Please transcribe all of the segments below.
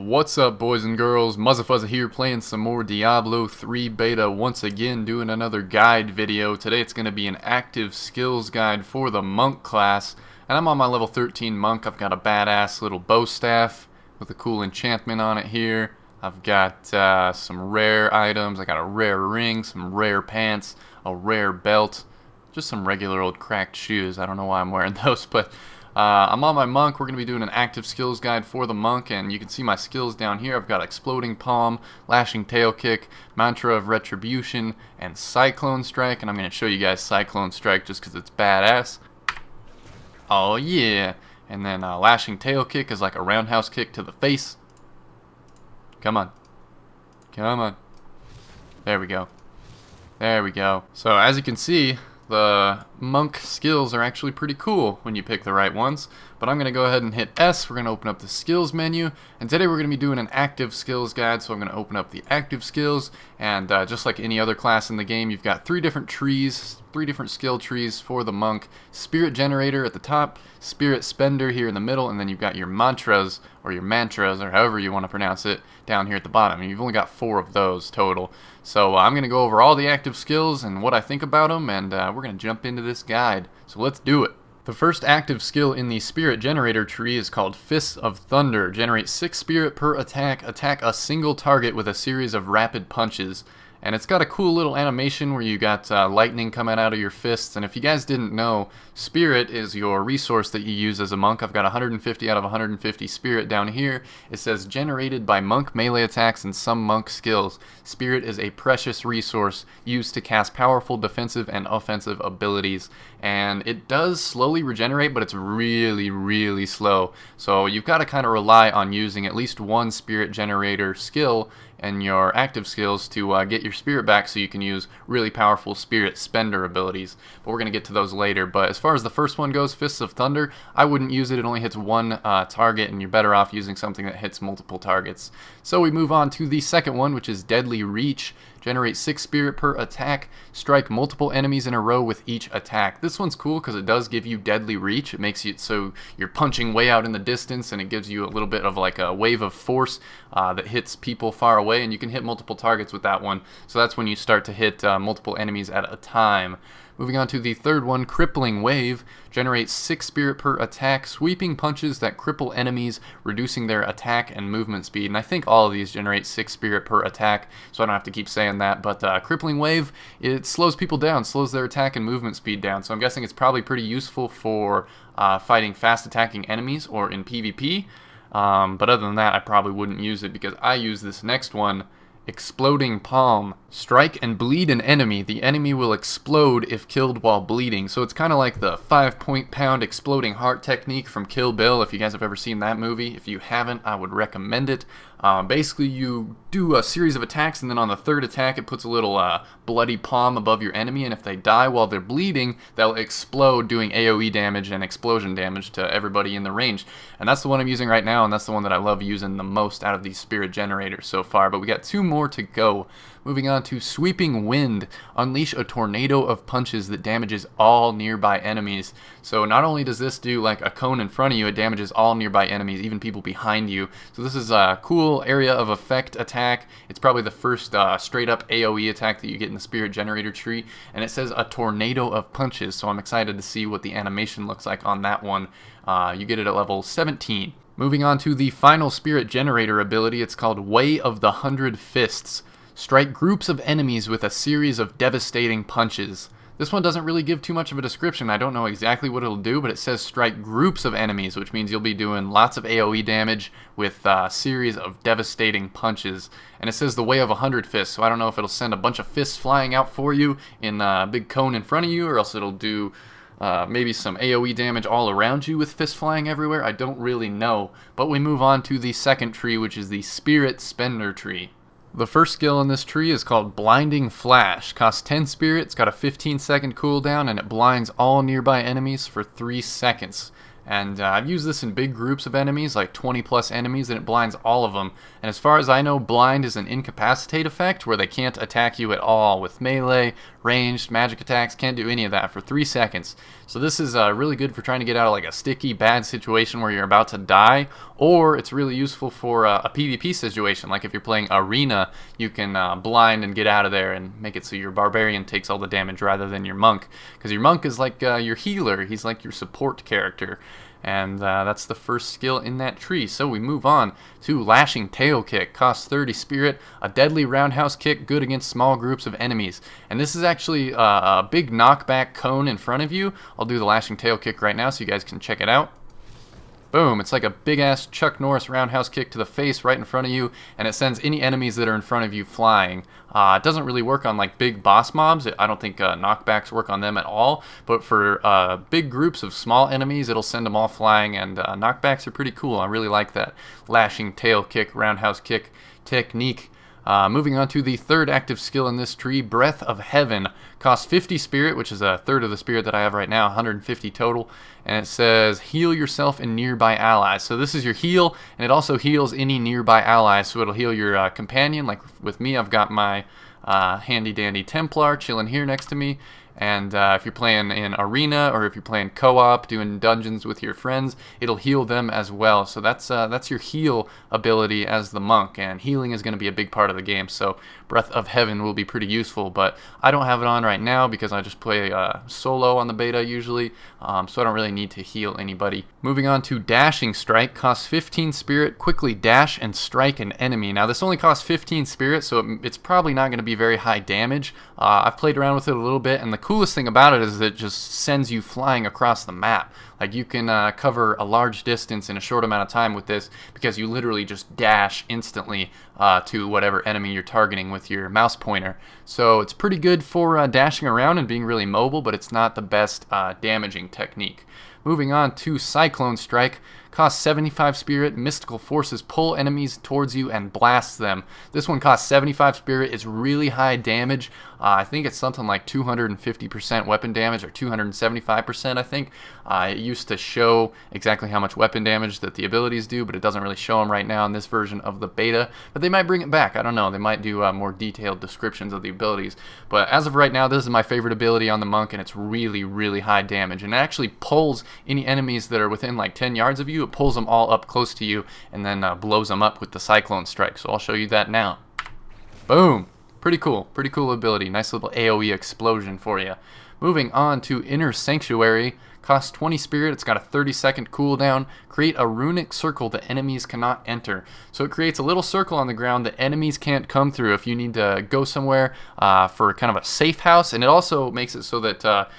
What's up, boys and girls? Muzzafuzza here, playing some more Diablo 3 beta, once again doing another guide video. Today it's going to be an active skills guide for the monk class, and I'm on my level 13 monk. I've got a badass little bow staff with a cool enchantment on it here. I've got some rare items. I got a rare ring, some rare pants, a rare belt, just some regular old cracked shoes. I don't know why I'm wearing those, but I'm on my monk. We're going to be doing an active skills guide for the monk, and you can see my skills down here. I've got Exploding Palm, Lashing Tail Kick, Mantra of Retribution, and Cyclone Strike, and I'm going to show you guys Cyclone Strike just because it's badass. Oh yeah! And then Lashing Tail Kick is like a roundhouse kick to the face. Come on. Come on. There we go. There we go. So as you can see, the monk skills are actually pretty cool when you pick the right ones, but I'm going to go ahead and hit S. We're going to open up the skills menu, and today we're going to be doing an active skills guide, so I'm going to open up the active skills, and just like any other class in the game, you've got three different skill trees for the monk. Spirit Generator at the top, Spirit Spender here in the middle, and then you've got your mantras, or however you want to pronounce it, down here at the bottom. And you've only got 4 of those total. So I'm going to go over all the active skills and what I think about them, and we're going to jump into this guide. So let's do it. The first active skill in the Spirit Generator tree is called Fists of Thunder. Generate 6 spirit per attack. Attack a single target with a series of rapid punches. And it's got a cool little animation where you got lightning coming out of your fists. And if you guys didn't know, Spirit is your resource that you use as a monk. I've got 150 out of 150 Spirit down here. It says generated by monk melee attacks and some monk skills. Spirit is a precious resource used to cast powerful defensive and offensive abilities. And it does slowly regenerate, but it's really, really slow. So you've got to kind of rely on using at least one Spirit Generator skill and your active skills to get your spirit back so you can use really powerful spirit spender abilities. But we're going to get to those later. But as far as the first one goes, Fists of Thunder, I wouldn't use it. It only hits one target, and you're better off using something that hits multiple targets. So we move on to the second one, which is Deadly Reach. Generate 6 spirit per attack. Strike multiple enemies in a row with each attack. This one's cool because it does give you deadly reach. It makes it so you're punching way out in the distance, and it gives you a little bit of like a wave of force that hits people far away, and you can hit multiple targets with that one. So that's when you start to hit multiple enemies at a time. Moving on to the third one, Crippling Wave. Generate 6 spirit per attack, sweeping punches that cripple enemies, reducing their attack and movement speed. And I think all of these generate 6 spirit per attack, so I don't have to keep saying that. But Crippling Wave, it slows people down, slows their attack and movement speed down. So I'm guessing it's probably pretty useful for fighting fast attacking enemies or in PvP. But other than that, I probably wouldn't use it because I use this next one, Exploding Palm. Strike and bleed an enemy. The enemy will explode if killed while bleeding. So it's kind of like the 5-point-pound exploding heart technique from Kill Bill, if you guys have ever seen that movie. If you haven't, I would recommend it. Basically, you do a series of attacks, and then on the third attack, it puts a little bloody palm above your enemy, and if they die while they're bleeding, they'll explode, doing AoE damage and explosion damage to everybody in the range. And that's the one I'm using right now, and that's the one that I love using the most out of these Spirit Generators so far. But we got 2 more to go. Moving on to Sweeping Wind. Unleash a tornado of punches that damages all nearby enemies. So not only does this do like a cone in front of you, it damages all nearby enemies, even people behind you. So this is a cool area of effect attack. It's probably the first straight up AoE attack that you get in the Spirit Generator tree. And it says a tornado of punches, so I'm excited to see what the animation looks like on that one. You get it at level 17. Moving on to the final Spirit Generator ability, it's called Way of the 100 Fists. Strike groups of enemies with a series of devastating punches. This one doesn't really give too much of a description. I don't know exactly what it'll do, but it says strike groups of enemies, which means you'll be doing lots of AoE damage with a series of devastating punches. And it says the Way of 100 Fists, so I don't know if it'll send a bunch of fists flying out for you in a big cone in front of you, or else it'll do maybe some AoE damage all around you with fists flying everywhere. I don't really know. But we move on to the second tree, which is the Spirit Spender tree. The first skill in this tree is called Blinding Flash. Costs 10 spirit, it's got a 15-second cooldown, and it blinds all nearby enemies for 3 seconds. And I've used this in big groups of enemies, like 20 plus enemies, and it blinds all of them. And as far as I know, blind is an incapacitate effect where they can't attack you at all with melee, ranged, magic attacks, can't do any of that for 3 seconds. So this is really good for trying to get out of like a sticky, bad situation where you're about to die, or it's really useful for a PvP situation, like if you're playing Arena, you can blind and get out of there and make it so your barbarian takes all the damage rather than your monk, because your monk is like your healer, he's like your support character. And that's the first skill in that tree. So we move on to Lashing Tail Kick. Costs 30 spirit, a deadly roundhouse kick, good against small groups of enemies. And this is actually a big knockback cone in front of you. I'll do the Lashing Tail Kick right now so you guys can check it out. Boom, it's like a big-ass Chuck Norris roundhouse kick to the face right in front of you, and it sends any enemies that are in front of you flying. It doesn't really work on like big boss mobs. I don't think knockbacks work on them at all, but for big groups of small enemies, it'll send them all flying, and knockbacks are pretty cool. I really like that Lashing Tail Kick, roundhouse kick technique. Moving on to the third active skill in this tree, Breath of Heaven. Costs 50 spirit, which is a third of the spirit that I have right now, 150 total. And it says, heal yourself and nearby allies. So this is your heal, and it also heals any nearby allies. So it'll heal your companion. Like with me, I've got my handy-dandy Templar chilling here next to me. And if you're playing in Arena or if you're playing co-op, doing dungeons with your friends, it'll heal them as well. So that's your heal ability as the monk, and healing is going to be a big part of the game. So Breath of Heaven will be pretty useful, but I don't have it on right now because I just play solo on the beta usually, so I don't really need to heal anybody. Moving on to Dashing Strike, costs 15 spirit, quickly dash and strike an enemy. Now this only costs 15 spirit, so it's probably not going to be very high damage. I've played around with it a little bit, and the coolest thing about it is that it just sends you flying across the map. Like you can cover a large distance in a short amount of time with this because you literally just dash instantly to whatever enemy you're targeting with your mouse pointer. So it's pretty good for dashing around and being really mobile, but it's not the best damaging technique. Moving on to Cyclone Strike. Costs 75 spirit. Mystical forces pull enemies towards you and blast them. This one costs 75 spirit. It's really high damage. I think it's something like 250% weapon damage or 275%, I think. It used to show exactly how much weapon damage that the abilities do, but it doesn't really show them right now in this version of the beta. But they might bring it back. I don't know. They might do more detailed descriptions of the abilities. But as of right now, this is my favorite ability on the monk, and it's really, really high damage. And it actually pulls any enemies that are within like 10 yards of you. It pulls them all up close to you and then blows them up with the Cyclone Strike. So I'll show you that now. Boom. Pretty cool ability. Nice little AoE explosion for you. Moving on to Inner Sanctuary. Costs 20 spirit. It's got a 30-second cooldown. Create a runic circle that enemies cannot enter. So it creates a little circle on the ground that enemies can't come through if you need to go somewhere for kind of a safe house. And it also makes it so that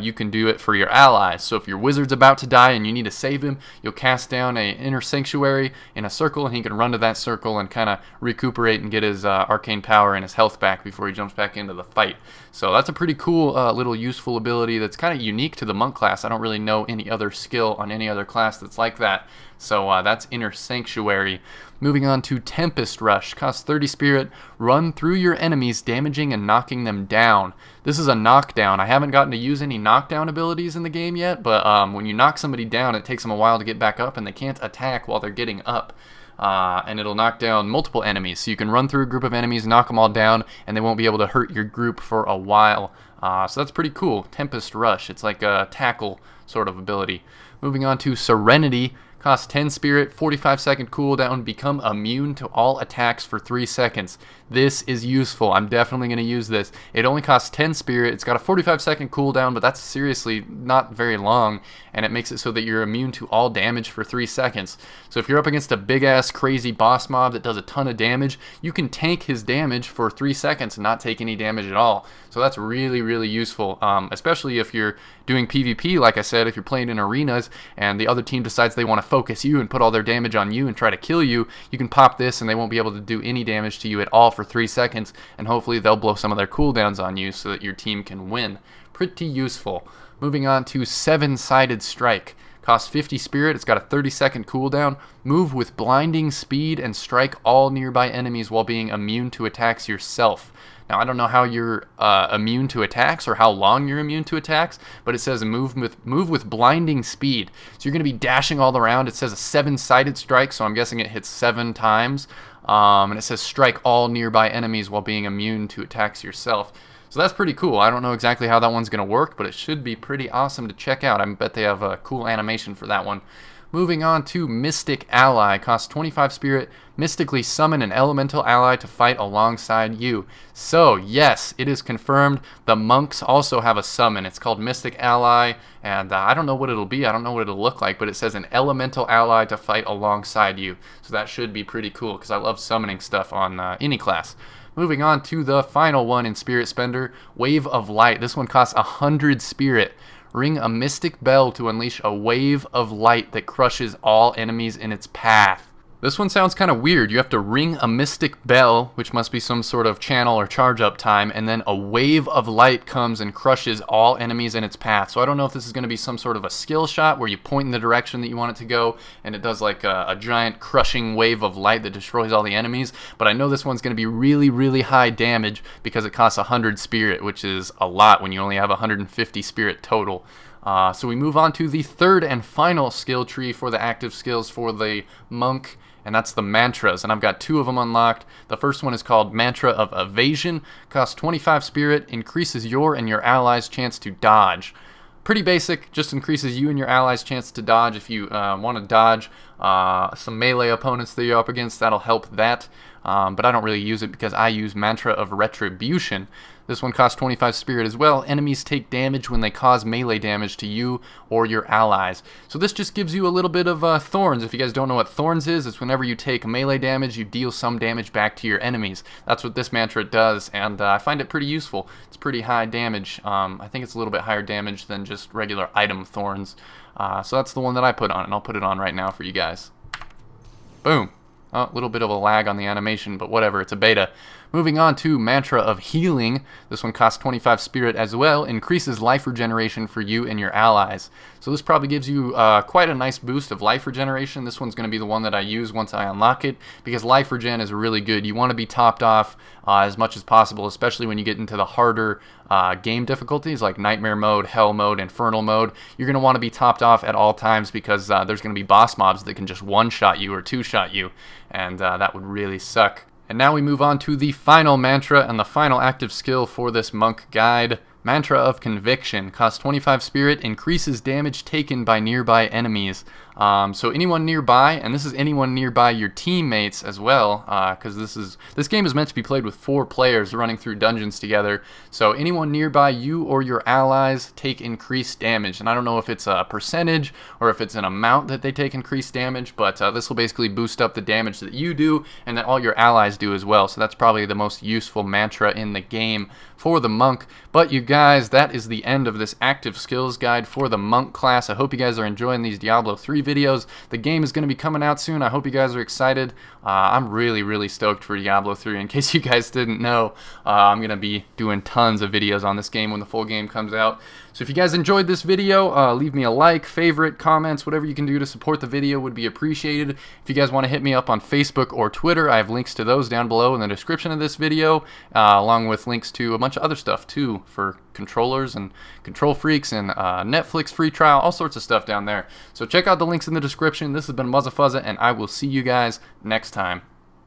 you can do it for your allies. So if your wizard's about to die and you need to save him, you'll cast down an Inner Sanctuary in a circle, and he can run to that circle and kind of recuperate and get his arcane power and his health back before he jumps back into the fight. So that's a pretty cool little useful ability that's kind of unique to the monk class. I don't really know any other skill on any other class that's like that. So that's Inner Sanctuary. Moving on to Tempest Rush. Costs 30 spirit. Run through your enemies, damaging and knocking them down. This is a knockdown. I haven't gotten to use any knockdown abilities in the game yet, but when you knock somebody down, it takes them a while to get back up, and they can't attack while they're getting up. And it'll knock down multiple enemies. So you can run through a group of enemies, knock them all down, and they won't be able to hurt your group for a while. So that's pretty cool. Tempest Rush. It's like a tackle sort of ability. Moving on to Serenity. Costs 10 spirit, 45-second cooldown, become immune to all attacks for 3 seconds. This is useful. I'm definitely going to use this. It only costs 10 spirit. It's got a 45-second cooldown, but that's seriously not very long, and it makes it so that you're immune to all damage for 3 seconds. So if you're up against a big-ass crazy boss mob that does a ton of damage, you can tank his damage for 3 seconds and not take any damage at all. So that's really, really useful, especially if you're doing PvP, like I said, if you're playing in arenas and the other team decides they want to focus you and put all their damage on you and try to kill you, you can pop this and they won't be able to do any damage to you at all for 3 seconds, and hopefully they'll blow some of their cooldowns on you so that your team can win. Pretty useful. Moving on to Seven-Sided Strike. Costs 50 spirit. It's got a 30-second cooldown. Move with blinding speed and strike all nearby enemies while being immune to attacks yourself. Now, I don't know how you're immune to attacks or how long you're immune to attacks, but it says move with blinding speed. So you're going to be dashing all around. It says a 7-sided strike, so I'm guessing it hits 7 times. And it says strike all nearby enemies while being immune to attacks yourself. So that's pretty cool. I don't know exactly how that one's going to work, but it should be pretty awesome to check out. I bet they have a cool animation for that one. Moving on to Mystic Ally. Costs 25 spirit. Mystically summon an elemental ally to fight alongside you. So, yes, it is confirmed. The monks also have a summon. It's called Mystic Ally, and I don't know what it'll be. I don't know what it'll look like, but it says an elemental ally to fight alongside you. So that should be pretty cool, because I love summoning stuff on any class. Moving on to the final one in Spirit Spender, Wave of Light. This one costs 100 spirit. Ring a mystic bell to unleash a wave of light that crushes all enemies in its path. This one sounds kind of weird. You have to ring a mystic bell, which must be some sort of channel or charge up time, and then a wave of light comes and crushes all enemies in its path. So I don't know if this is going to be some sort of a skill shot where you point in the direction that you want it to go, and it does like a giant crushing wave of light that destroys all the enemies. But I know this one's going to be really, really high damage because it costs 100 spirit, which is a lot when you only have 150 spirit total. So we move on to the third and final skill tree for the active skills for the monk, and that's the mantras, and I've got 2 of them unlocked. The first one is called Mantra of Evasion. Costs 25 spirit, increases your and your allies' chance to dodge. Pretty basic, just increases you and your allies' chance to dodge. If you want to dodge some melee opponents that you're up against, that'll help that. But I don't really use it because I use Mantra of Retribution. This one costs 25 spirit as well. Enemies take damage when they cause melee damage to you or your allies. So this just gives you a little bit of thorns. If you guys don't know what thorns is, it's whenever you take melee damage, you deal some damage back to your enemies. That's what this mantra does, and I find it pretty useful. It's pretty high damage. I think it's a little bit higher damage than just regular item thorns. So that's the one that I put on, and I'll put it on right now for you guys. Boom. Oh, a little bit of a lag on the animation, but whatever, it's a beta. Moving on to Mantra of Healing. This one costs 25 spirit as well. Increases life regeneration for you and your allies. So this probably gives you quite a nice boost of life regeneration. This one's going to be the one that I use once I unlock it, because life regen is really good. You want to be topped off as much as possible, especially when you get into the harder game difficulties like Nightmare Mode, Hell Mode, Infernal Mode. You're going to want to be topped off at all times because there's going to be boss mobs that can just one-shot you or two-shot you, and that would really suck. And now we move on to the final mantra and the final active skill for this monk guide. Mantra of Conviction. Costs 25 spirit, increases damage taken by nearby enemies. So anyone nearby, and this is anyone nearby your teammates as well, because this game is meant to be played with 4 players running through dungeons together. So anyone nearby you or your allies take increased damage, and I don't know if it's a percentage or if it's an amount that they take increased damage, but this will basically boost up the damage that you do and that all your allies do as well. So that's probably the most useful mantra in the game for the monk. But you guys, that is the end of this active skills guide for the monk class. I hope you guys are enjoying these Diablo 3 videos. The game is going to be coming out soon. I hope you guys are excited. I'm really stoked for Diablo 3. In case you guys didn't know, I'm going to be doing tons of videos on this game when the full game comes out. So if you guys enjoyed this video, leave me a like, favorite, comments, whatever you can do to support the video would be appreciated. If you guys want to hit me up on Facebook or Twitter, I have links to those down below in the description of this video, along with links to a bunch of other stuff too for controllers and control freaks and Netflix free trial, all sorts of stuff down there. So check out the links in the description. This has been Muzzafuzza, and I will see you guys next time.